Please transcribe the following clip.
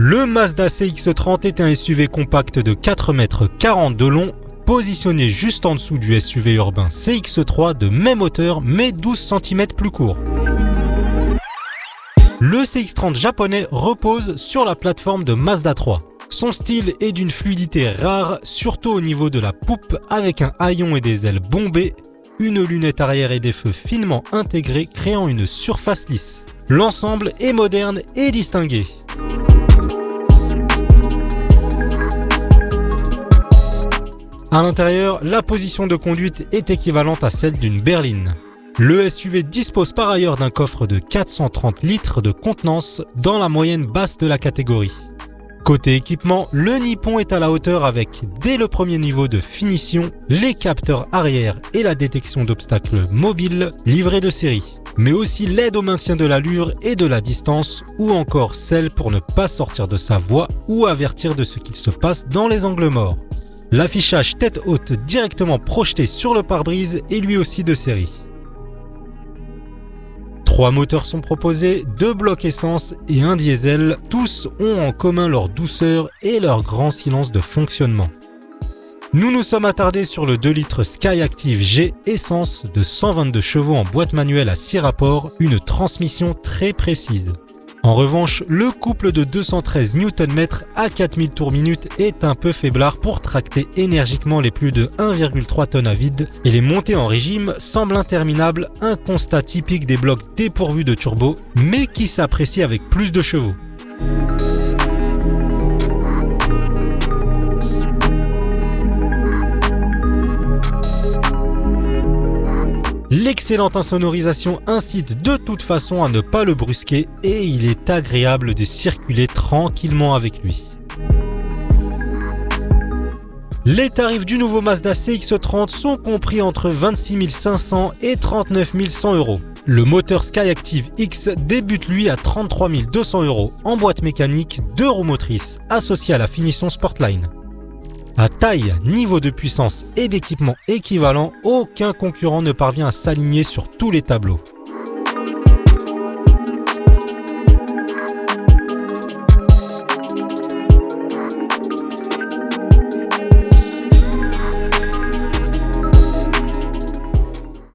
Le Mazda CX-30 est un SUV compact de 4,40 m de long, positionné juste en dessous du SUV urbain CX-3 de même hauteur mais 12 cm plus court. Le CX-30 japonais repose sur la plateforme de Mazda 3. Son style est d'une fluidité rare, surtout au niveau de la poupe avec un haillon et des ailes bombées, une lunette arrière et des feux finement intégrés créant une surface lisse. L'ensemble est moderne et distingué. À l'intérieur, la position de conduite est équivalente à celle d'une berline. Le SUV dispose par ailleurs d'un coffre de 430 litres de contenance dans la moyenne basse de la catégorie. Côté équipement, le Nippon est à la hauteur avec, dès le premier niveau de finition, les capteurs arrière et la détection d'obstacles mobiles livrés de série, mais aussi l'aide au maintien de l'allure et de la distance, ou encore celle pour ne pas sortir de sa voie ou avertir de ce qu'il se passe dans les angles morts. L'affichage tête haute directement projeté sur le pare-brise est lui aussi de série. 3 moteurs sont proposés, 2 blocs essence et un diesel. Tous ont en commun leur douceur et leur grand silence de fonctionnement. Nous nous sommes attardés sur le 2 litres Skyactiv G essence de 122 chevaux en boîte manuelle à 6 rapports, une transmission très précise. En revanche, le couple de 213 Nm à 4000 tours minute est un peu faiblard pour tracter énergiquement les plus de 1,3 tonnes à vide et les montées en régime semblent interminables, un constat typique des blocs dépourvus de turbo mais qui s'apprécie avec plus de chevaux. L'excellente insonorisation incite de toute façon à ne pas le brusquer et il est agréable de circuler tranquillement avec lui. Les tarifs du nouveau Mazda CX-30 sont compris entre 26 500 et 39 100 €. Le moteur Skyactiv X débute lui à 33 200 € en boîte mécanique, 2 roues motrices associées à la finition Sportline. À taille, niveau de puissance et d'équipement équivalent, aucun concurrent ne parvient à s'aligner sur tous les tableaux.